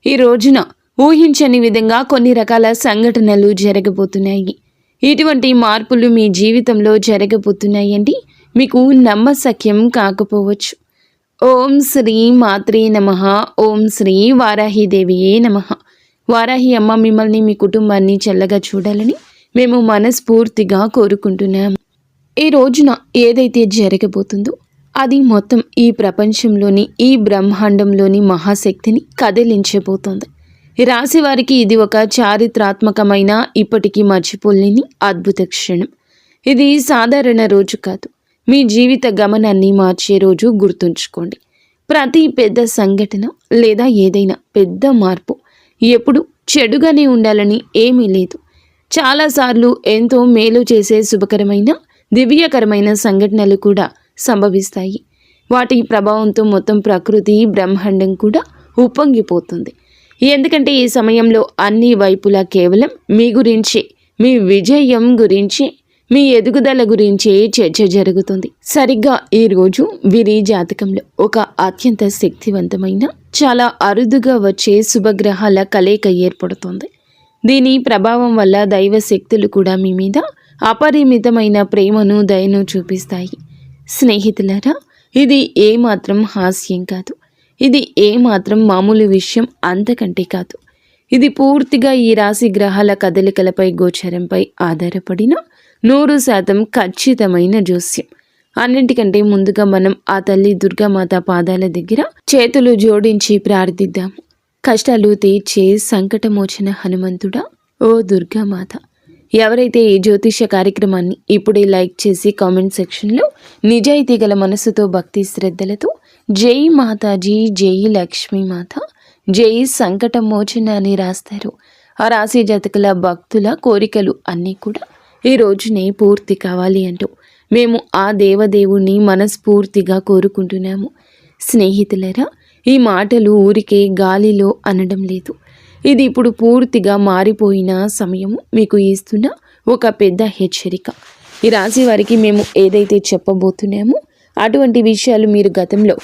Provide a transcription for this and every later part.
ఈ రోజున ఊహించని విధంగా కొన్ని రకాల సంఘటనలు జరగబోతున్నాయి. ఇటువంటి మార్పులు మీ జీవితంలో జరగబోతున్నాయండి. మీకు నమ్మశక్యం కాకపోవచ్చు. ఓం శ్రీ మాత్రే నమః. ఓం శ్రీ వారాహిదేవియే నమః. వారాహి అమ్మ మిమ్మల్ని మీ కుటుంబాన్ని చల్లగా చూడాలని మేము మనస్ఫూర్తిగా కోరుకుంటున్నాము. ఈ రోజున ఏదైతే జరగబోతుందో అది మొత్తం ఈ ప్రపంచంలోని, ఈ బ్రహ్మాండంలోని మహాశక్తిని కదిలించబోతోంది. ఈ రాశి వారికి ఇది ఒక చారిత్రాత్మకమైన, ఇప్పటికీ మర్చిపోలేని అద్భుత క్షణం. ఇది సాధారణ రోజు కాదు, మీ జీవిత గమనాన్ని మార్చే రోజు. గుర్తుంచుకోండి, ప్రతి పెద్ద సంఘటన లేదా ఏదైనా పెద్ద మార్పు ఎప్పుడు చెడుగానే ఉండాలని ఏమీ లేదు. చాలాసార్లు ఎంతో మేలు చేసే శుభకరమైన, దివ్యకరమైన సంఘటనలు కూడా సంభవిస్తాయి. వాటి ప్రభావంతో మొత్తం ప్రకృతి, బ్రహ్మాండం కూడా ఉప్పొంగిపోతుంది. ఎందుకంటే ఈ సమయంలో అన్ని వైపులా కేవలం మీ గురించి, మీ విజయం గురించి, మీ ఎదుగుదల గురించే చర్చ జరుగుతుంది. సరిగ్గా ఈరోజు వీరి జాతకంలో ఒక అత్యంత శక్తివంతమైన, చాలా అరుదుగా వచ్చే శుభగ్రహాల కలయిక ఏర్పడుతుంది. దీని ప్రభావం వల్ల దైవ శక్తులు కూడా మీ మీద అపరిమితమైన ప్రేమను, దయను చూపిస్తాయి. స్నేహితులారా, ఇది ఏమాత్రం హాస్యం కాదు. ఇది ఏమాత్రం మామూలు విషయం అంతకంటే కాదు. ఇది పూర్తిగా ఈ రాశి గ్రహాల కదలికలపై, గోచరంపై ఆధారపడిన 100% ఖచ్చితమైన జోస్యం. అన్నింటికంటే ముందుగా మనం ఆ తల్లి దుర్గామాత పాదాల దగ్గర చేతులు జోడించి ప్రార్థిద్దాము. కష్టాలు తీర్చే సంకటమోచన హనుమంతుడా, ఓ దుర్గామాత. ఎవరైతే ఈ జ్యోతిష కార్యక్రమాన్ని ఇప్పుడే లైక్ చేసి కామెంట్ సెక్షన్లో నిజాయితీ గల మనసుతో, భక్తి శ్రద్ధలతో జై మాతాజీ, జై లక్ష్మీమాత, జై సంకటమోచన అని రాస్తారు, ఆ రాశి జాతకుల భక్తుల కోరికలు అన్నీ కూడా ఈ రోజునే పూర్తి కావాలి అంటూ మేము ఆ దేవదేవుణ్ణి మనస్ఫూర్తిగా కోరుకుంటున్నాము. స్నేహితులరా, ఈ మాటలు ఊరికే గాలిలో అనడం లేదు. ఇది ఇప్పుడు పూర్తిగా మారిపోయిన సమయము మీకు ఇస్తున్న ఒక పెద్ద హెచ్చరిక. ఈ రాశి వారికి మేము ఏదైతే చెప్పబోతున్నామో అటువంటి విషయాలు మీరు గతంలో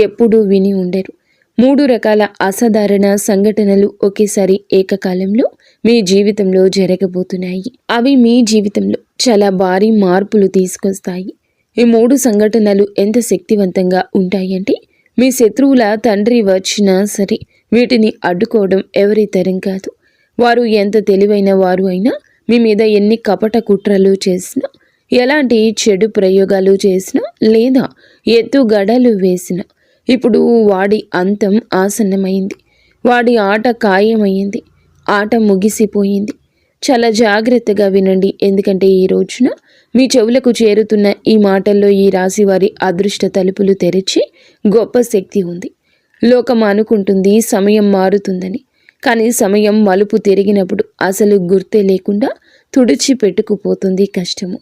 ఎప్పుడూ విని ఉండరు. 3 రకాల అసాధారణ సంఘటనలు ఒకేసారి ఏకకాలంలో మీ జీవితంలో జరగబోతున్నాయి. అవి మీ జీవితంలో చాలా భారీ మార్పులు తీసుకొస్తాయి. ఈ 3 సంఘటనలు ఎంత శక్తివంతంగా ఉంటాయంటే, మీ శత్రువుల తండ్రి వచ్చినా సరే వీటిని అడ్డుకోవడం ఎవరి తరం కాదు. వారు ఎంత తెలివైన వారు అయినా, మీ మీద ఎన్ని కపట కుట్రలు చేసినా, ఎలాంటి చెడు ప్రయోగాలు చేసినా, లేదా ఎత్తుగడలు వేసినా, ఇప్పుడు వాడి అంతం ఆసన్నమైంది. వాడి ఆట ఖాయమైంది. ఆట ముగిసిపోయింది. చాలా జాగ్రత్తగా వినండి, ఎందుకంటే ఈ రోజున మీ చెవులకు చేరుతున్న ఈ మాటల్లో ఈ రాశి వారి అదృష్ట తలుపులు తెరిచి గొప్ప శక్తి ఉంది. లోకం అనుకుంటుంది సమయం మారుతుందని, కానీ సమయం మలుపు తిరిగినప్పుడు అసలు గుర్తే లేకుండా తుడిచి పెట్టుకుపోతుంది కష్టము.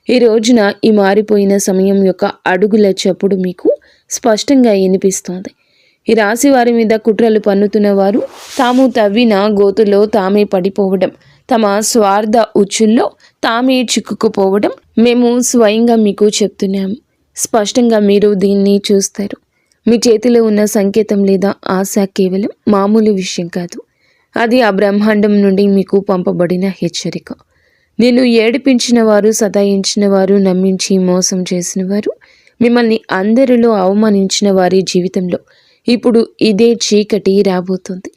ఈ రోజున ఈ మారిపోయిన సమయం యొక్క అడుగుల చప్పుడు మీకు స్పష్టంగా వినిపిస్తోంది. ఈ రాశి వారి మీద కుట్రలు పన్నుతున్న వారు తాము తవ్విన గోతులో తామే పడిపోవడం, తమ స్వార్థ ఉచ్చుల్లో తామే చిక్కుకుపోవడం మేము స్వయంగా మీకు చెప్తున్నాము. స్పష్టంగా మీరు దీన్ని చూస్తారు. మీ చేతిలో ఉన్న సంకేతం లేదా ఆశ కేవలం మామూలు విషయం కాదు. అది ఆ బ్రహ్మాండం నుండి మీకు పంపబడిన హెచ్చరిక. నిన్ను ఏడిపించిన వారు, సతాయించిన వారు, నమ్మించి మోసం చేసిన వారు, మిమ్మల్ని అందరిలో అవమానించిన వారి జీవితంలో ఇప్పుడు ఇదే చీకటి రాబోతుంది.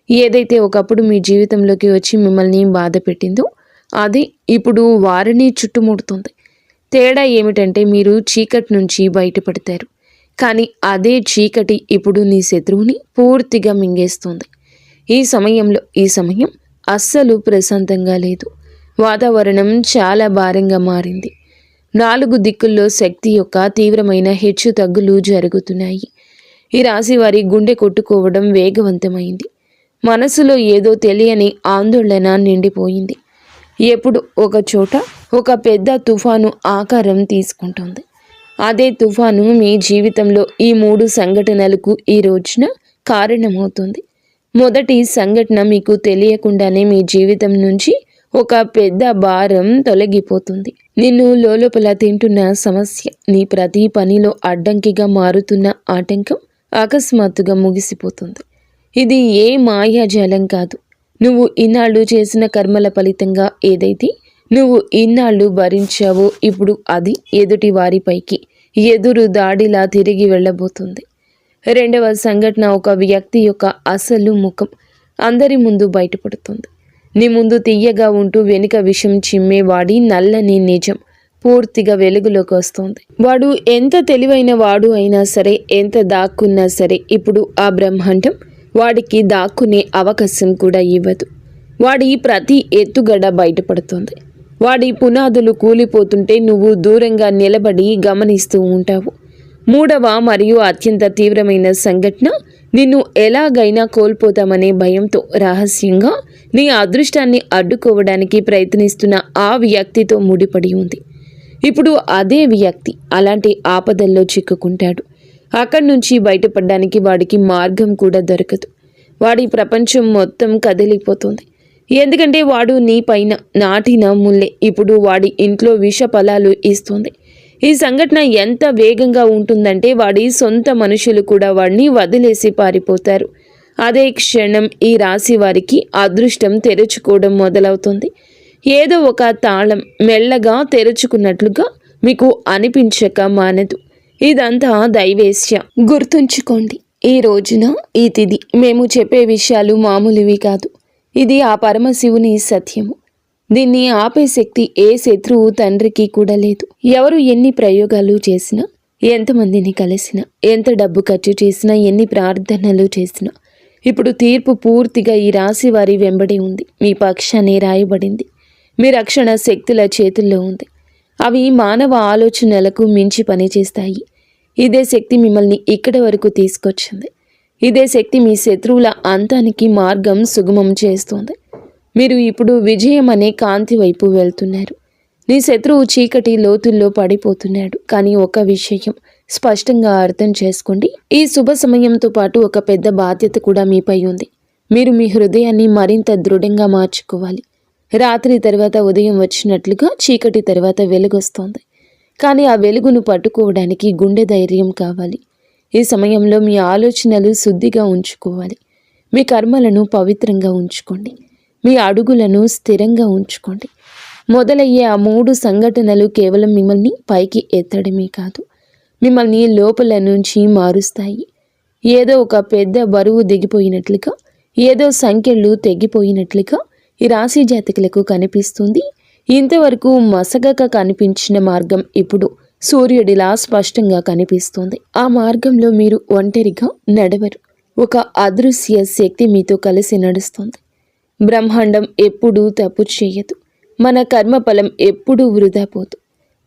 ఏదైతే ఒకప్పుడు మీ జీవితంలోకి వచ్చి మిమ్మల్ని బాధ పెట్టిందో అది ఇప్పుడు వారిని చుట్టుముడుతుంది. తేడా ఏమిటంటే, మీరు చీకటి నుంచి బయటపడతారు, కానీ అదే చీకటి ఇప్పుడు నీ శత్రువుని పూర్తిగా మింగేస్తుంది. ఈ సమయం అస్సలు ప్రశాంతంగా లేదు. వాతావరణం చాలా భారంగా మారింది. 4 దిక్కుల్లో శక్తి యొక్క తీవ్రమైన హెచ్చు తగ్గులు జరుగుతున్నాయి. ఈ రాశి వారి గుండె కొట్టుకోవడం వేగవంతమైంది. మనసులో ఏదో తెలియని ఆందోళన నిండిపోయింది. ఎప్పుడు ఒక చోట ఒక పెద్ద తుఫాను ఆకారం తీసుకుంటోంది. అదే తుఫాను మీ జీవితంలో ఈ 3 సంఘటనలకు ఈ రోజున కారణమవుతుంది. మొదటి సంఘటన మీకు తెలియకుండానే మీ జీవితం నుంచి ఒక పెద్ద భారం తొలగిపోతుంది. నిన్ను లోపల తింటున్న సమస్య, నీ ప్రతి పనిలో అడ్డంకిగా మారుతున్న ఆటంకం అకస్మాత్తుగా ముగిసిపోతుంది. ఇది ఏ మాయాజాలం కాదు. నువ్వు ఇన్నాళ్ళు చేసిన కర్మల ఫలితంగా ఏదైతే నువ్వు ఇన్నాళ్ళు భరించావో ఇప్పుడు అది ఎదుటి వారిపైకి ఎదురు దాడిలా తిరిగి వెళ్ళబోతుంది. రెండవ సంఘటన, ఒక వ్యక్తి యొక్క అసలు ముఖం అందరి ముందు బయటపడుతుంది. నీ ముందు తీయగా ఉంటూ వెనుక విషం చిమ్మేవాడి నల్లని నిజం పూర్తిగా వెలుగులోకి వస్తుంది. వాడు ఎంత తెలివైన వాడు అయినా సరే, ఎంత దాక్కున్నా సరే, ఇప్పుడు ఆ బ్రహ్మాండం వాడికి దాక్కునే అవకాశం కూడా ఇవ్వదు. వాడి ప్రతి ఎత్తుగడ బయటపడుతుంది. వాడి పునాదులు కూలిపోతుంటే నువ్వు దూరంగా నిలబడి గమనిస్తూ ఉంటావు. మూడవ మరియు అత్యంత తీవ్రమైన సంఘటన, నిన్ను ఎలాగైనా కోల్పోతామనే భయంతో రహస్యంగా నీ అదృష్టాన్ని అడ్డుకోవడానికి ప్రయత్నిస్తున్న ఆ వ్యక్తితో ముడిపడి ఉంది. ఇప్పుడు అదే వ్యక్తి అలాంటి ఆపదల్లో చిక్కుకుంటాడు. అక్కడి నుంచి బయటపడడానికి వాడికి మార్గం కూడా దొరకదు. వాడి ప్రపంచం మొత్తం కదిలిపోతుంది. ఎందుకంటే వాడు నీ పైన నాటిన ముల్లే ఇప్పుడు వాడి ఇంట్లో విష ఫలాలు ఇస్తుంది. ఈ సంఘటన ఎంత వేగంగా ఉంటుందంటే వాడి సొంత మనుషులు కూడా వాడిని వదిలేసి పారిపోతారు. అదే క్షణం ఈ రాశి వారికి అదృష్టం తెరుచుకోవడం మొదలవుతుంది. ఏదో ఒక తాళం మెల్లగా తెరుచుకున్నట్లుగా మీకు అనిపించక మానదు. ఇదంతా దైవేశ్య. గుర్తుంచుకోండి, ఈ రోజున ఈ తిథి మేము చెప్పే విషయాలు మామూలువి కాదు. ఇది ఆ పరమశివుని సత్యము. దీన్ని ఆపే శక్తి ఏ శత్రువు తండ్రికి కూడా లేదు. ఎవరు ఎన్ని ప్రయోగాలు చేసినా, ఎంతమందిని కలిసినా, ఎంత డబ్బు ఖర్చు చేసినా, ఎన్ని ప్రార్థనలు చేసినా, ఇప్పుడు తీర్పు పూర్తిగా ఈ రాశి వారి వెంబడి ఉంది. మీ పక్షాన్ని రాయబడింది. మీ రక్షణ శక్తుల చేతుల్లో ఉంది. అవి మానవ ఆలోచనలకు మించి పనిచేస్తాయి. ఇదే శక్తి మిమ్మల్ని ఇక్కడి వరకు తీసుకొచ్చింది. ఇదే శక్తి మీ శత్రువుల అంతానికి మార్గం సుగమం చేస్తుంది. మీరు ఇప్పుడు విజయం అనే కాంతి వైపు వెళ్తున్నారు. నీ శత్రువు చీకటి లోతుల్లో పడిపోతున్నాడు. కానీ ఒక విషయం స్పష్టంగా అర్థం చేసుకోండి, ఈ శుభ సమయంతో పాటు ఒక పెద్ద బాధ్యత కూడా మీపై ఉంది. మీరు మీ హృదయాన్ని మరింత దృఢంగా మార్చుకోవాలి. రాత్రి తర్వాత ఉదయం వచ్చినట్లుగా చీకటి తర్వాత వెలుగొస్తోంది. కానీ ఆ వెలుగును పట్టుకోవడానికి గుండె ధైర్యం కావాలి. ఈ సమయంలో మీ ఆలోచనలు శుద్ధిగా ఉంచుకోవాలి. మీ కర్మలను పవిత్రంగా ఉంచుకోండి. మీ అడుగులను స్థిరంగా ఉంచుకోండి. మొదలయ్యే ఆ 3 సంఘటనలు కేవలం మిమ్మల్ని పైకి ఎత్తడమే కాదు, మిమ్మల్ని లోపల నుంచి మారుస్తాయి. ఏదో ఒక పెద్ద బరువు దిగిపోయినట్లుగా, ఏదో సంఖ్యలు తెగిపోయినట్లుగా ఈ రాశి జాతకులకు కనిపిస్తుంది. ఇంతవరకు మసగక కనిపించిన మార్గం ఇప్పుడు సూర్యుడిలా స్పష్టంగా కనిపిస్తుంది. ఆ మార్గంలో మీరు ఒంటరిగా నడవరు. ఒక అదృశ్య శక్తి మీతో కలిసి నడుస్తుంది. బ్రహ్మాండం ఎప్పుడూ తప్పు చేయదు. మన కర్మఫలం ఎప్పుడూ వృధా పోదు.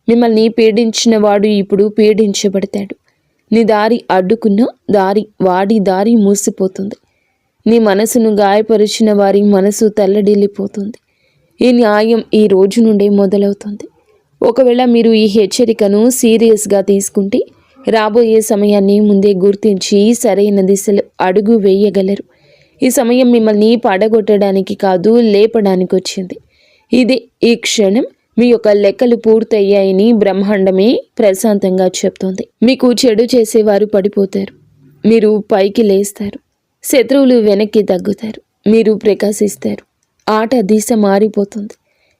మిమ్మల్ని పీడించిన వాడు ఇప్పుడు పీడించబడతాడు. నీ దారి అడ్డుకున్న వాడి దారి మూసిపోతుంది. నీ మనసును గాయపరిచిన వారి మనసు తల్లడిల్లిపోతుంది. ఈ న్యాయం ఈ రోజు నుండే మొదలవుతుంది. ఒకవేళ మీరు ఈ హెచ్చరికను సీరియస్గా తీసుకుంటే రాబోయే సమయాన్ని ముందే గుర్తించి సరైన దిశలో అడుగు వేయగలరు. ఈ సమయం మిమ్మల్ని పడగొట్టడానికి కాదు, లేపడానికి వచ్చింది. ఇదే ఈ క్షణం మీ యొక్క లెక్కలు పూర్తయ్యాయని బ్రహ్మాండమే ప్రశాంతంగా చెప్తోంది. మీకు చెడు చేసేవారు పడిపోతారు, మీరు పైకి లేస్తారు. శత్రువులు వెనక్కి తగ్గుతారు, మీరు ప్రకాశిస్తారు. ఆట దిశ మారిపోతుంది.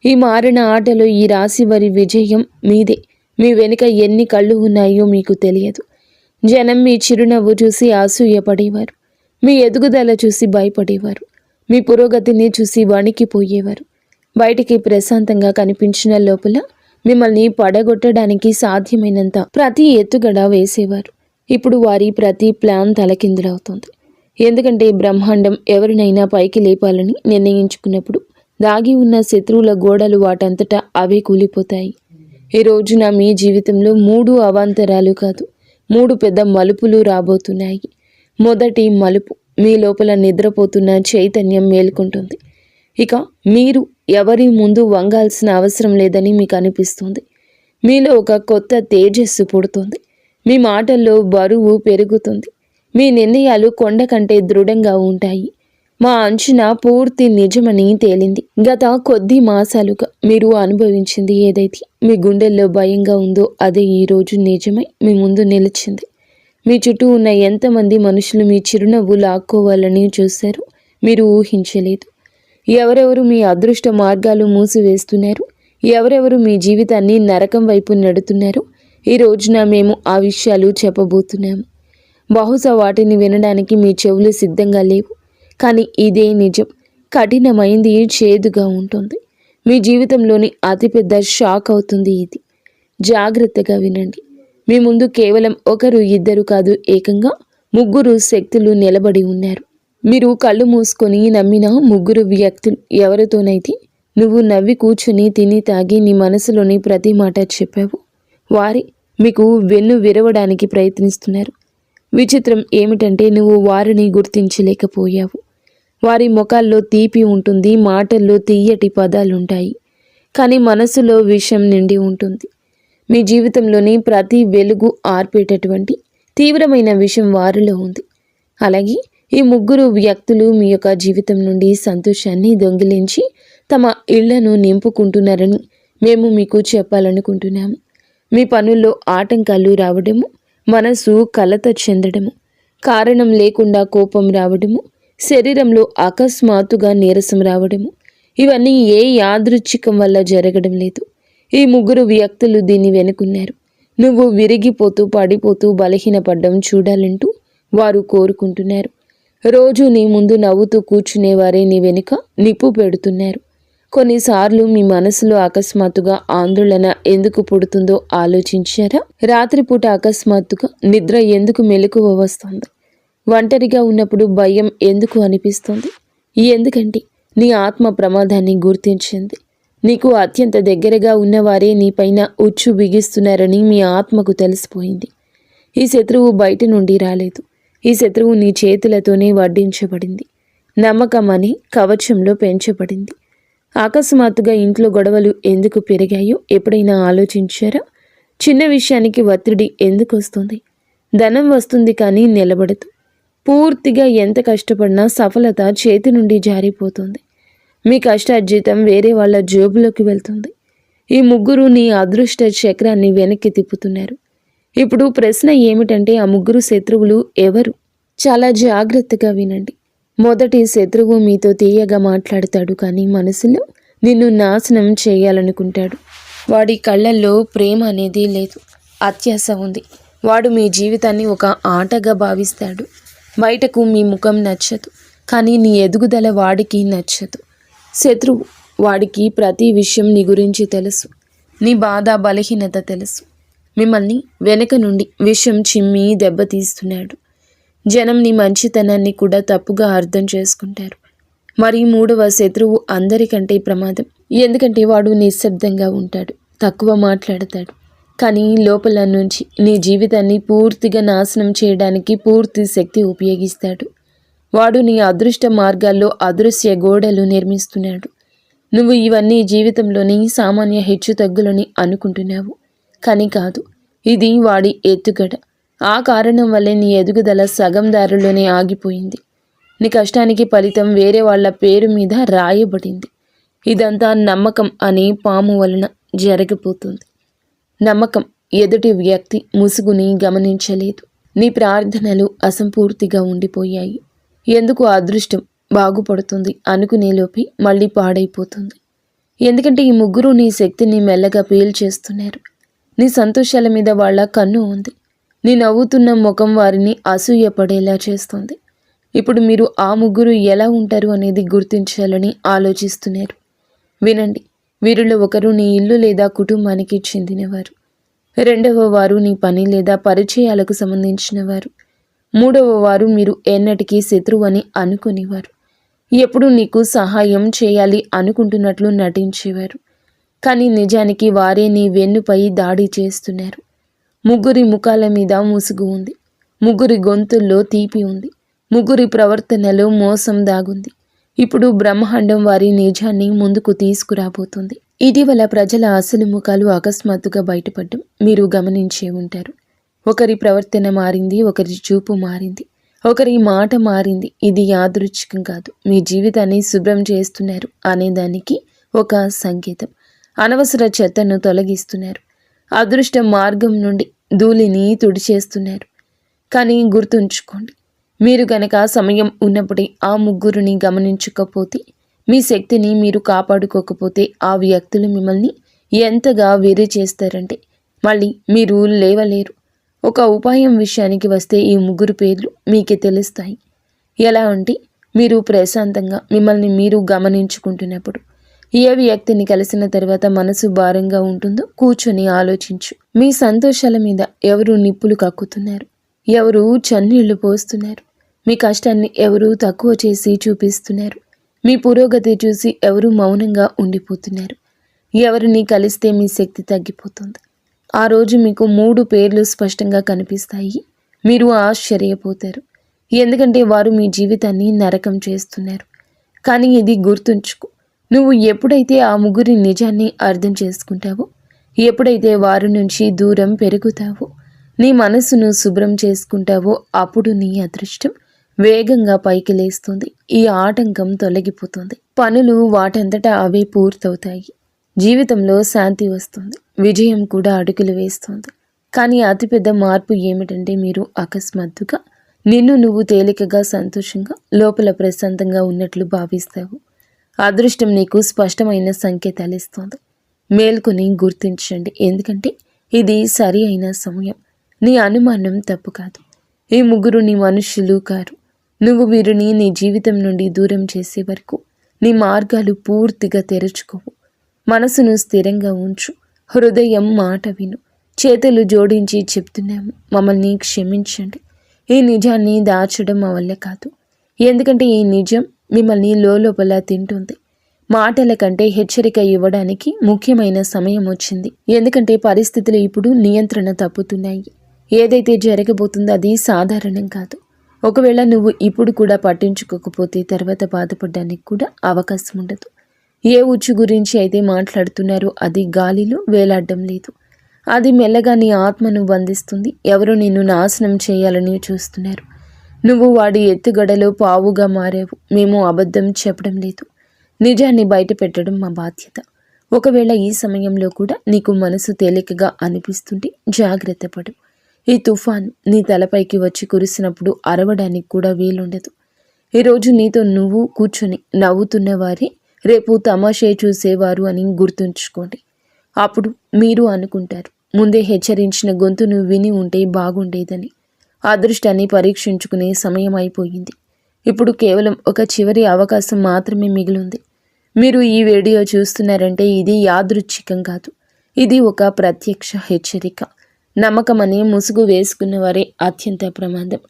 ఈ మారిన ఆటలో ఈ రాశి వారి విజయం మీదే. మీ వెనుక ఎన్ని కళ్ళు ఉన్నాయో మీకు తెలియదు. జనం మీ చిరునవ్వు చూసి అసూయపడేవారు. మీ ఎదుగుదల చూసి భయపడేవారు. మీ పురోగతిని చూసి వణికిపోయేవారు. బయటికి ప్రశాంతంగా కనిపించిన లోపల మిమ్మల్ని పడగొట్టడానికి సాధ్యమైనంత ప్రతి ఎత్తుగడ వేసేవారు. ఇప్పుడు వారి ప్రతి ప్లాన్ తలకిందులవుతుంది. ఎందుకంటే బ్రహ్మాండం ఎవరినైనా పైకి లేపాలని నిర్ణయించుకున్నప్పుడు దాగి ఉన్న శత్రువుల గోడలు వాటంతటా అవే కూలిపోతాయి. ఈ రోజున మీ జీవితంలో 3 అవాంతరాలు కాదు, 3 పెద్ద మలుపులు రాబోతున్నాయి. మొదటి మలుపు, మీ లోపల నిద్రపోతున్న చైతన్యం మేల్కొంటుంది. ఇక మీరు ఎవరి ముందు వంగాల్సిన అవసరం లేదని మీకు అనిపిస్తుంది. మీలో ఒక కొత్త తేజస్సు పుడుతుంది. మీ మాటల్లో బరువు పెరుగుతుంది. మీ నిర్ణయాలు కొండ కంటే దృఢంగా ఉంటాయి. మా అంచనా పూర్తి నిజమని తేలింది. గత కొద్ది మాసాలుగా మీరు అనుభవించింది ఏదైతే మీ గుండెల్లో భయంగా ఉందో అదే ఈరోజు నిజమై మీ ముందు నిలిచింది. మీ చుట్టూ ఉన్న ఎంతమంది మనుషులు మీ చిరునవ్వు లాక్కోవాలని చూశారు మీరు ఊహించలేదు. ఎవరెవరు మీ అదృష్ట మార్గాలు మూసివేస్తున్నారు, ఎవరెవరు మీ జీవితాన్ని నరకం వైపు నెడుతున్నారు, ఈ రోజున మేము ఆ విషయాలు చెప్పబోతున్నాము. బహుశా వాటిని వినడానికి మీ చెవులు సిద్ధంగా లేవు, కానీ ఇదే నిజం. కఠినమైంది, చేదుగా ఉంటుంది. మీ జీవితంలోని అతిపెద్ద షాక్ అవుతుంది ఇది. జాగ్రత్తగా వినండి. మీ ముందు కేవలం ఒకరు, ఇద్దరు కాదు, ఏకంగా 3 శక్తులు నిలబడి ఉన్నారు. మీరు కళ్ళు మూసుకొని నమ్మిన 3 వ్యక్తులు. ఎవరితోనైతే నువ్వు నవ్వి కూర్చుని తిని తాగి నీ మనసులోని ప్రతి మాట చెప్పావు, వారి మీకు వెన్ను విరవడానికి ప్రయత్నిస్తున్నారు. విచిత్రం ఏమిటంటే నువ్వు వారిని గుర్తించలేకపోయావు. వారి ముఖాల్లో తీపి ఉంటుంది, మాటల్లో తీయటి పదాలుంటాయి, కానీ మనసులో విషం నిండి ఉంటుంది. మీ జీవితంలోని ప్రతి వెలుగు ఆర్పేటటువంటి తీవ్రమైన విషం వారిలో ఉంది. అలాగే ఈ 3 వ్యక్తులు మీ యొక్క జీవితం నుండి సంతోషాన్ని దొంగిలించి తమ ఇళ్లను నింపుకుంటున్నారని మేము మీకు చెప్పాలనుకుంటున్నాము. మీ పనుల్లో ఆటంకాలు రావడము, మనసు కలత చెందడము, కారణం లేకుండా కోపం రావడము, శరీరంలో అకస్మాత్తుగా నీరసం రావడము, ఇవన్నీ ఏ యాదృచ్ఛికం వల్ల జరగడం లేదు. ఈ 3 వ్యక్తులు దీన్ని వెనుకున్నారు. నువ్వు విరిగిపోతూ పడిపోతూ బలహీనపడ్డం చూడాలంటూ వారు కోరుకుంటున్నారు. రోజు నీ ముందు నవ్వుతూ కూర్చునేవారే నీ వెనుక నిప్పు పెడుతున్నారు. కొన్నిసార్లు మీ మనసులో అకస్మాత్తుగా ఆందోళన ఎందుకు పుడుతుందో ఆలోచించారా? రాత్రిపూట అకస్మాత్తుగా నిద్ర ఎందుకు మెలకువ వస్తుంది? ఒంటరిగా ఉన్నప్పుడు భయం ఎందుకు అనిపిస్తుంది? ఎందుకంటే నీ ఆత్మ ప్రమాదాన్ని గుర్తించింది. నీకు అత్యంత దగ్గరగా ఉన్నవారే నీపైన ఉచ్చు బిగిస్తున్నారని మీ ఆత్మకు తెలిసిపోయింది. ఈ శత్రువు బయట నుండి రాలేదు. ఈ శత్రువు నీ చేతులతోనే వడ్డించబడింది. నమ్మకం అని కవచంలో పెంచబడింది. అకస్మాత్తుగా ఇంట్లో గొడవలు ఎందుకు పెరిగాయో ఎప్పుడైనా ఆలోచించారా? చిన్న విషయానికి ఒత్తిడి ఎందుకు వస్తుంది? ధనం వస్తుంది కానీ నిలబడదు. పూర్తిగా ఎంత కష్టపడినా సఫలత చేతి నుండి జారిపోతుంది. మీ కష్టార్జితం వేరే వాళ్ళ జేబులోకి వెళ్తుంది. ఈ 3 నీ అదృష్ట చక్రాన్ని వెనక్కి తిప్పుతున్నారు. ఇప్పుడు ప్రశ్న ఏమిటంటే ఆ 3 శత్రువులు ఎవరు? చాలా జాగ్రత్తగా వినండి. మొదటి శత్రువు మీతో తీయగా మాట్లాడతాడు, కానీ మనసులో నిన్ను నాశనం చేయాలనుకుంటాడు. వాడి కళ్ళల్లో ప్రేమ అనేది లేదు, అత్యాశ ఉంది. వాడు మీ జీవితాన్ని ఒక ఆటగా భావిస్తాడు. బయటకు మీ ముఖం నచ్చదు, కానీ నీ ఎదుగుదల వాడికి నచ్చదు. శత్రువు వాడికి ప్రతి విషయం నీ గురించి తెలుసు. నీ బాధ బలహీనత తెలుసు. మిమ్మల్ని వెనక నుండి విషం చిమ్మి దెబ్బతీస్తున్నాడు. జనం నీ మంచితనాన్ని కూడా తప్పుగా అర్థం చేసుకుంటారు. మరి 3వ శత్రువు అందరికంటే ప్రమాదం. ఎందుకంటే వాడు నిశ్శబ్దంగా ఉంటాడు, తక్కువ మాట్లాడతాడు, కానీ లోపల నుంచి నీ జీవితాన్ని పూర్తిగా నాశనం చేయడానికి పూర్తి శక్తి ఉపయోగిస్తాడు. వాడు నీ అదృష్ట మార్గాల్లో అదృశ్య గోడలు నిర్మిస్తున్నాడు. నువ్వు ఇవన్నీ జీవితంలోని సామాన్య హెచ్చుతగ్గులని అనుకుంటున్నావు, కానీ కాదు. ఇది వాడి ఎత్తుగడ. ఆ కారణం వల్లే నీ ఎదుగుదల సగం దారిలోనే ఆగిపోయింది. నీ కష్టానికి ఫలితం వేరే వాళ్ళ పేరు మీద రాయబడింది. ఇదంతా నమ్మకం అనే పాము వలన జరగబోతుంది. నమ్మకం ఎదుటి వ్యక్తి ముసుగుని గమనించలేదు. నీ ప్రార్థనలు అసంపూర్తిగా ఉండిపోయాయి. ఎందుకు అదృష్టం బాగుపడుతుంది అనుకునేలోపే మళ్ళీ పాడైపోతుంది. ఎందుకంటే ఈ 3 నీ శక్తిని మెల్లగా పీల్చేస్తున్నారు. నీ సంతోషాల మీద వాళ్ళ కన్ను ఉంది. నీ నవ్వుతున్న ముఖం వారిని అసూయపడేలా చేస్తుంది. ఇప్పుడు మీరు ఆ 3 ఎలా ఉంటారు అనేది గుర్తించాలని ఆలోచిస్తున్నారు. వినండి. వీరిలో ఒకరు నీ ఇల్లు లేదా కుటుంబానికి చెందినవారు. 2వ వారు నీ పని లేదా పరిచయాలకు సంబంధించినవారు. 3వ వారు మీరు ఎన్నటికీ శత్రువు అని అనుకునేవారు. ఎప్పుడు నీకు సహాయం చేయాలి అనుకుంటున్నట్లు నటించేవారు, కానీ నిజానికి వారే నీ వెన్నుపై దాడి చేస్తున్నారు. 3 ముఖాల మీద ముసుగు ఉంది. 3 గొంతుల్లో తీపి ఉంది. 3 ప్రవర్తనలో మోసం దాగుంది. ఇప్పుడు బ్రహ్మాండం వారి నిజాన్ని ముందుకు తీసుకురాబోతుంది. ఇటీవల ప్రజల అసలు ముఖాలు అకస్మాత్తుగా బయటపడడం మీరు గమనించే ఉంటారు. ఒకరి ప్రవర్తన మారింది, ఒకరి చూపు మారింది, ఒకరి మాట మారింది. ఇది యాదృచ్ఛికం కాదు. మీ జీవితాన్ని శుభ్రం చేస్తున్నారు అనేదానికి ఒక సంకేతం. అనవసర చెత్తను తొలగిస్తున్నారు. అదృష్ట మార్గం నుండి ధూళిని తుడిచేస్తున్నారు. కానీ గుర్తుంచుకోండి, మీరు గనక సమయం ఉన్నప్పుడే ఆ ముగ్గురిని గమనించకపోతే, మీ శక్తిని మీరు కాపాడుకోకపోతే ఆ వ్యక్తులు మిమ్మల్ని ఎంతగా వేరే చేస్తారంటే మళ్ళీ మీరు లేవలేరు. ఒక ఉపాయం విషయానికి వస్తే ఈ ముగ్గురు పేర్లు మీకే తెలుస్తాయి. ఎలా అంటే, మీరు ప్రశాంతంగా మిమ్మల్ని మీరు గమనించుకుంటున్నప్పుడు ఏ వ్యక్తిని కలిసిన తర్వాత మనసు భారంగా ఉంటుందో కూర్చొని ఆలోచించు. మీ సంతోషాల మీద ఎవరు నిప్పులు కక్కుతున్నారు, ఎవరు చన్నీళ్లు పోస్తున్నారు, మీ కష్టాన్ని ఎవరు తక్కువ చేసి చూపిస్తున్నారు, మీ పురోగతి చూసి ఎవరు మౌనంగా ఉండిపోతున్నారు, ఎవరిని కలిస్తే మీ శక్తి తగ్గిపోతుంది. ఆ రోజు మీకు 3 పేర్లు స్పష్టంగా కనిపిస్తాయి. మీరు ఆశ్చర్యపోతారు, ఎందుకంటే వారు మీ జీవితాన్ని నరకం చేస్తున్నారు. కానీ ఇది గుర్తుంచుకో, నువ్వు ఎప్పుడైతే ఆ ముగ్గురి నిజాన్ని అర్థం చేసుకుంటావో, ఎప్పుడైతే వారి నుంచి దూరం పెరుగుతావో, నీ మనసును శుభ్రం చేసుకుంటావో, అప్పుడు నీ అదృష్టం వేగంగా పైకి లేస్తుంది. ఈ ఆటంకం తొలగిపోతుంది. పనులు వాటంతటా అవే పూర్తవుతాయి. జీవితంలో శాంతి వస్తుంది. విజయం కూడా అడుగులు వేస్తుంది. కానీ అతిపెద్ద మార్పు ఏమిటంటే, మీరు అకస్మాత్తుగా నిన్ను నువ్వు తేలికగా, సంతోషంగా, లోపల ప్రశాంతంగా ఉన్నట్లు భావిస్తావు. అదృష్టం నీకు స్పష్టమైన సంకేతాలు ఇస్తోంది. మేల్కొని గుర్తించండి, ఎందుకంటే ఇది సరి అయిన సమయం. నీ అనుమానం తప్పు కాదు. ఈ ముగ్గురు నీ మనుష్యులు కారు. నువ్వు వీరిని నీ జీవితం నుండి దూరం చేసే వరకు నీ మార్గాలు పూర్తిగా తెరుచుకోవు. మనసును స్థిరంగా ఉంచు. హృదయం మాట విను. చేతులు జోడించి చెప్తున్నాము, మమ్మల్ని క్షమించండి. ఈ నిజాన్ని దాచడం మా వల్ల కాదు. ఎందుకంటే ఈ నిజం మిమ్మల్ని లోపల తింటుంది. మాటల కంటే హెచ్చరిక ఇవ్వడానికి ముఖ్యమైన సమయం వచ్చింది. ఎందుకంటే పరిస్థితులు ఇప్పుడు నియంత్రణ తప్పుతున్నాయి. ఏదైతే జరగబోతుందో అది సాధారణం కాదు. ఒకవేళ నువ్వు ఇప్పుడు కూడా పట్టించుకోకపోతే తర్వాత బాధపడడానికి కూడా అవకాశం ఉండదు. ఏ ఉచ్చు గురించి అయితే మాట్లాడుతున్నారో అది గాలిలో వేలాడడం లేదు. అది మెల్లగా నీ ఆత్మను బంధిస్తుంది. ఎవరో నిన్ను నాశనం చేయాలని చూస్తున్నారు. నువ్వు వాడి ఎత్తుగడలో పావుగా మారావు. మేము అబద్ధం చెప్పడం లేదు, నిజాన్ని బయట పెట్టడం మా బాధ్యత. ఒకవేళ ఈ సమయంలో కూడా నీకు మనసు తేలికగా అనిపిస్తుంటే జాగ్రత్త పడు. ఈ తుఫాన్ నీ తలపైకి వచ్చి కురిసినప్పుడు అరవడానికి కూడా వీలుండదు. ఈరోజు నీతో నువ్వు కూర్చొని నవ్వుతున్న వారే రేపు తమాషే చూసేవారు అని గుర్తుంచుకోండి. అప్పుడు మీరు అనుకుంటారు, ముందే హెచ్చరించిన గొంతును విని ఉంటే బాగుండేదని. అదృష్టాన్ని పరీక్షించుకునే సమయం అయిపోయింది. ఇప్పుడు కేవలం ఒక చివరి అవకాశం మాత్రమే మిగిలింది. మీరు ఈ వీడియో చూస్తున్నారంటే ఇది యాదృచ్ఛికం కాదు. ఇది ఒక ప్రత్యక్ష హెచ్చరిక. నమ్మకమని ముసుగు వేసుకున్న వారే అత్యంత ప్రమాదం.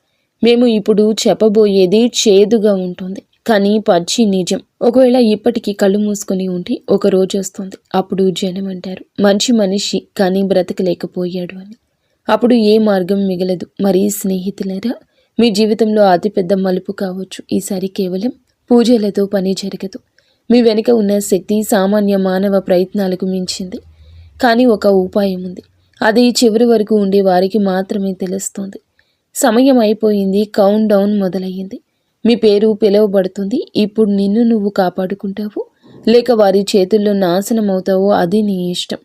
మేము ఇప్పుడు చెప్పబోయేది చేదుగా ఉంటుంది, కానీ పచ్చి నిజం. ఒకవేళ ఇప్పటికీ కళ్ళు మూసుకొని ఉంటే ఒక రోజు వస్తుంది, అప్పుడు జనం అంటారు, మంచి మనిషి కానీ బ్రతకలేకపోయాడు అని. అప్పుడు ఏ మార్గం మిగలదు. మరి స్నేహితులారా, మీ జీవితంలో అతిపెద్ద మలుపు కావచ్చు. ఈసారి కేవలం పూజలతో పని జరగదు. మీ వెనుక ఉన్న శక్తి సామాన్య మానవ ప్రయత్నాలకు మించింది. కానీ ఒక ఉపాయం ఉంది. అది చివరి వరకు ఉండే వారికి మాత్రమే తెలుస్తుంది. సమయం అయిపోయింది. కౌంట్ డౌన్ మొదలయ్యింది. మీ పేరు పిలువబడుతుంది. ఇప్పుడు నిన్ను నువ్వు కాపాడుకుంటావు, లేక వారి చేతుల్లో నాశనం అవుతావో అది నీ ఇష్టం.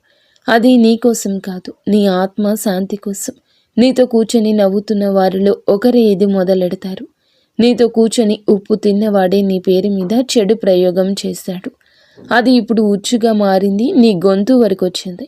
అది నీ కోసం కాదు, నీ ఆత్మ శాంతి కోసం. నీతో కూర్చొని నవ్వుతున్న వారిలో ఒకరే ఇది మొదలెడతారు. నీతో కూర్చొని ఉప్పు తిన్నవాడే నీ పేరు మీద చెడు ప్రయోగం చేశాడు. అది ఇప్పుడు ఉచ్చుగా మారింది. నీ గొంతు వరకు వచ్చింది.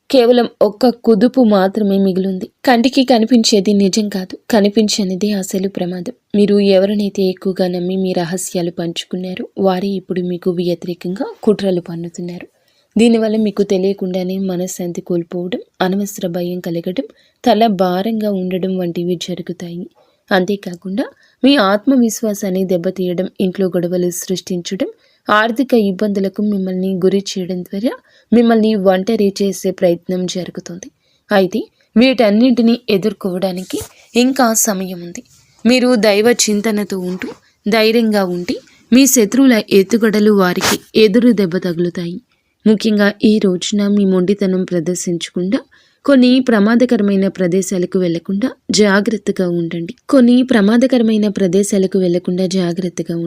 కేవలం ఒక్క కుదుపు మాత్రమే మిగిలింది. కంటికి కనిపించేది నిజం కాదు, కనిపించనిది అసలు ప్రమాదం. మీరు ఎవరినైతే ఎక్కువగా నమ్మి మీ రహస్యాలు పంచుకున్నారో వారే ఇప్పుడు మీకు వ్యతిరేకంగా కుట్రలు పన్నుతున్నారు. దీనివల్ల మీకు తెలియకుండానే మనశ్శాంతి కోల్పోవడం, అనవసర భయం కలగడం, తల భారంగా ఉండడం వంటివి జరుగుతాయి. అంతేకాకుండా మీ ఆత్మవిశ్వాసాన్ని దెబ్బతీయడం, ఇంట్లో గొడవలు సృష్టించడం, ఆర్థిక ఇబ్బందులకు మిమ్మల్ని గురి చేయడం ద్వారా మిమ్మల్ని ఒంటరి చేసే ప్రయత్నం జరుగుతుంది. అయితే వీటన్నింటినీ ఎదుర్కోవడానికి ఇంకా సమయం ఉంది. మీరు దైవ చింతనతో ఉంటూ ధైర్యంగా ఉంటే మీ శత్రువుల ఎత్తుగడలు వారికి ఎదురు దెబ్బ తగులుతాయి. ముఖ్యంగా ఈ రోజున మీ మొండితనం ప్రదర్శించకుండా కొన్ని ప్రమాదకరమైన ప్రదేశాలకు వెళ్లకుండా జాగ్రత్తగా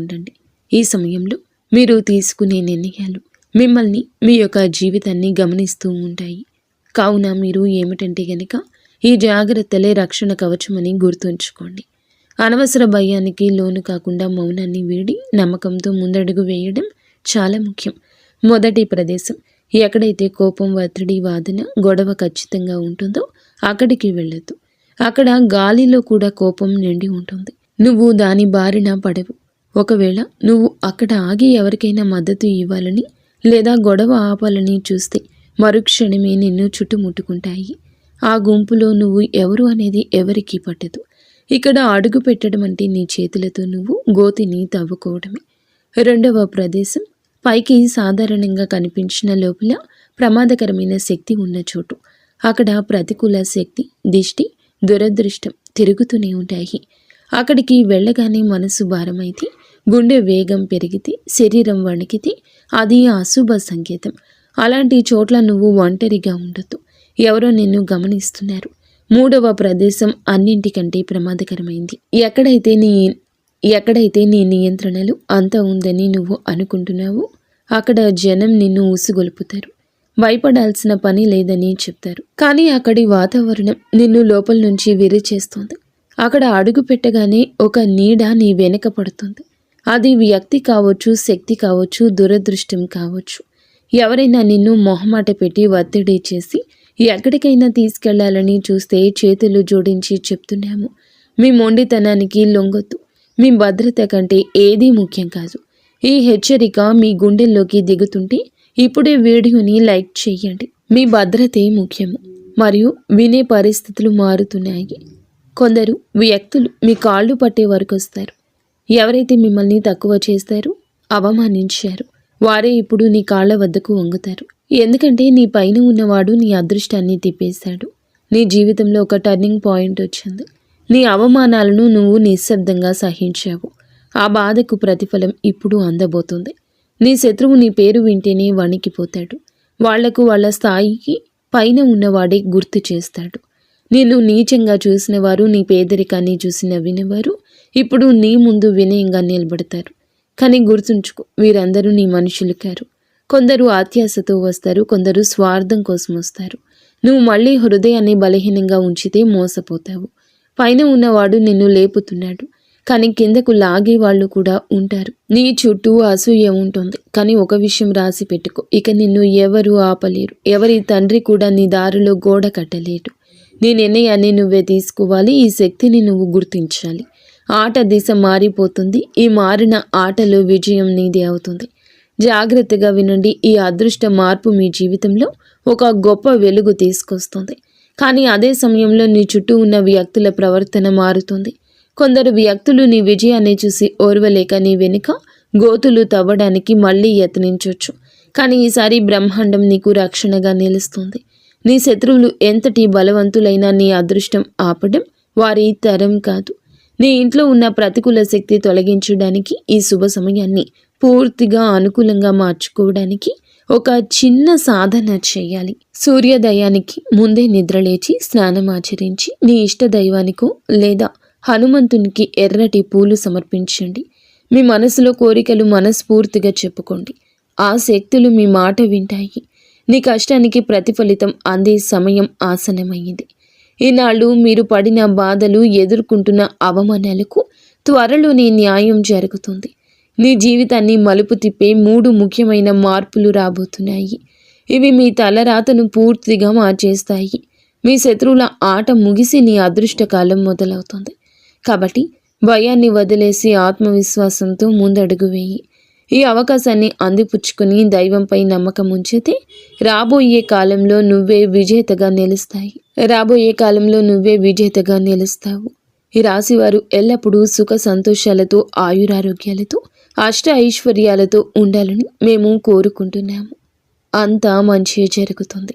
ఉండండి. ఈ సమయంలో మీరు తీసుకునే నిర్ణయాలు మిమ్మల్ని, మీ యొక్క జీవితాన్ని గమనిస్తూ ఉంటాయి. కావున మీరు ఏమిటంటే గనక ఈ జాగ్రత్తలే రక్షణ కవచమని గుర్తుంచుకోండి. అనవసర భయానికి లోను కాకుండా మౌనాన్ని వీడి నమ్మకంతో ముందడుగు వేయడం చాలా ముఖ్యం. మొదటి ప్రదేశం, ఎక్కడైతే కోపం, ఒత్తిడి, వాదన, గొడవ ఖచ్చితంగా ఉంటుందో అక్కడికి వెళ్ళొద్దు. అక్కడ గాలిలో కూడా కోపం నిండి ఉంటుంది. నువ్వు దాని బారిన పడవు. ఒకవేళ నువ్వు అక్కడ ఆగి ఎవరికైనా మద్దతు ఇవ్వాలని లేదా గొడవ ఆపాలని చూస్తే మరుక్షణమే నిన్ను చుట్టుముట్టుకుంటాయి. ఆ గుంపులో నువ్వు ఎవరు అనేది ఎవరికీ పట్టదు. ఇక్కడ అడుగు పెట్టడం అంటే నీ చేతులతో నువ్వు గోతిని తవ్వుకోవడమే. రెండవ ప్రదేశం, పైకి సాధారణంగా కనిపించిన లోపల ప్రమాదకరమైన శక్తి ఉన్న చోటు. అక్కడ ప్రతికూల శక్తి, దిష్టి, దురదృష్టం తిరుగుతూనే ఉంటాయి. అక్కడికి వెళ్ళగానే మనసు భారమైతే, గుండె వేగం పెరిగితే, శరీరం వణికితే అది అశుభ సంకేతం. అలాంటి చోట్ల నువ్వు ఒంటరిగా ఉండొద్దు. ఎవరో నిన్ను గమనిస్తున్నారు. మూడవ ప్రదేశం అన్నింటికంటే ప్రమాదకరమైంది. ఎక్కడైతే నీ నియంత్రణలు అంత ఉందని నువ్వు అనుకుంటున్నావో అక్కడ జనం నిన్ను ఊసుగొలుపుతారు. భయపడాల్సిన పని లేదని చెప్తారు. కానీ అక్కడి వాతావరణం నిన్ను లోపల నుంచి విరిచేస్తుంది. అక్కడ అడుగు పెట్టగానే ఒక నీడ నీ వెనక పడుతుంది. అది వ్యక్తి కావచ్చు, శక్తి కావచ్చు, దురదృష్టం కావచ్చు. ఎవరైనా నిన్ను మొహమాట పెట్టి ఒత్తిడి చేసి ఎక్కడికైనా తీసుకెళ్లాలని చూస్తే చేతులు జోడించి చెప్తున్నాము, మీ మొండితనానికి లొంగొద్దు. మీ భద్రత కంటే ఏదీ ముఖ్యం కాదు. ఈ హెచ్చరిక మీ గుండెల్లోకి దిగుతుంటే ఇప్పుడే వీడియోని లైక్ చేయండి. మీ భద్రతే ముఖ్యము మరియు వినే పరిస్థితులు మారుతున్నాయి. కొందరు వ్యక్తులు మీ కాళ్ళు పట్టే వరకు వస్తారు. ఎవరైతే మిమ్మల్ని తక్కువ చేస్తారో, అవమానించారు, వారే ఇప్పుడు నీ కాళ్ళ వద్దకు వంగుతారు. ఎందుకంటే నీ పైన ఉన్నవాడు నీ అదృష్టాన్ని తిప్పేశాడు. నీ జీవితంలో ఒక టర్నింగ్ పాయింట్ వచ్చింది. నీ అవమానాలను నువ్వు నిశ్శబ్దంగా సహించావు. ఆ బాధకు ప్రతిఫలం ఇప్పుడు అందబోతుంది. నీ శత్రువు నీ పేరు వింటేనే వణికిపోతాడు. వాళ్లకు వాళ్ళ స్థాయికి పైన ఉన్నవాడే గుర్తు చేస్తాడు. నిన్ను నీచంగా చూసిన వారు, నీ పేదరికాన్ని చూసి నవ్వినవారు ఇప్పుడు నీ ముందు వినయంగా నిలబడతారు. కానీ గుర్తుంచుకో, వీరందరూ నీ మనుషులు కారు. కొందరు అత్యాశతో వస్తారు, కొందరు స్వార్థం కోసం వస్తారు. నువ్వు మళ్ళీ హృదయాన్ని బలహీనంగా ఉంచితే మోసపోతావు. పైన ఉన్నవాడు నిన్ను లేపుతున్నాడు, కానీ కిందకు లాగే వాళ్ళు కూడా ఉంటారు. నీ చుట్టూ అసూయ ఉంటుంది. కానీ ఒక విషయం రాసి పెట్టుకో, ఇక నిన్ను ఎవరు ఆపలేరు. ఎవరి తండ్రి కూడా నీ దారిలో గోడ కట్టలేడు. నీ నిర్ణయాన్ని నువ్వే తీసుకోవాలి. ఈ శక్తిని నువ్వు గుర్తించాలి. ఆట దిశ మారిపోతుంది. ఈ మారిన ఆటలో విజయం నీదే అవుతుంది. జాగ్రత్తగా వినండి. ఈ అదృష్ట మార్పు మీ జీవితంలో ఒక గొప్ప వెలుగు తీసుకొస్తుంది. కానీ అదే సమయంలో నీ చుట్టూ ఉన్న వ్యక్తుల ప్రవర్తన మారుతుంది. కొందరు వ్యక్తులు నీ విజయాన్ని చూసి ఓర్వలేక నీ వెనుక గోతులు తవ్వడానికి మళ్ళీ యత్నించవచ్చు. కానీ ఈసారి బ్రహ్మాండం నీకు రక్షణగా నిలుస్తుంది. నీ శత్రువులు ఎంతటి బలవంతులైనా నీ అదృష్టం ఆపడం వారి తరం కాదు. నీ ఇంట్లో ఉన్న ప్రతికూల శక్తి తొలగించడానికి ఈ శుభ సమయాన్ని పూర్తిగా అనుకూలంగా మార్చుకోవడానికి ఒక చిన్న సాధన చేయాలి. సూర్యోదయానికి ముందే నిద్రలేచి స్నానం ఆచరించి నీ ఇష్ట దైవానికో లేదా హనుమంతునికి ఎర్రటి పూలు సమర్పించండి. మీ మనసులో కోరికలు మనస్ఫూర్తిగా చెప్పుకోండి. ఆ శక్తులు మీ మాట వింటాయి. నీ కష్టానికి ప్రతిఫలితం అందే సమయం ఆసనమైంది. ఈనాళ్ళు మీరు పడిన బాధలు, ఎదుర్కొంటున్న అవమానాలకు త్వరలోనే న్యాయం జరుగుతుంది. నీ జీవితాన్ని మలుపు తిప్పే 3 ముఖ్యమైన మార్పులు రాబోతున్నాయి. ఇవి మీ తలరాతను పూర్తిగా మార్చేస్తాయి. మీ శత్రువుల ఆట ముగిసి నీ అదృష్టకాలం మొదలవుతుంది. కాబట్టి భయాన్ని వదిలేసి ఆత్మవిశ్వాసంతో ముందడుగు వేయి. ఈ అవకాశాన్ని అందిపుచ్చుకుని దైవంపై నమ్మకం ఉంచితే రాబోయే కాలంలో నువ్వే విజేతగా నిలుస్తావు. ఈ రాశివారు ఎల్లప్పుడూ సుఖ సంతోషాలతో, ఆయురారోగ్యాలతో, అష్ట ఐశ్వర్యాలతో ఉండాలని మేము కోరుకుంటున్నాము. అంతా మంచి జరుగుతుంది.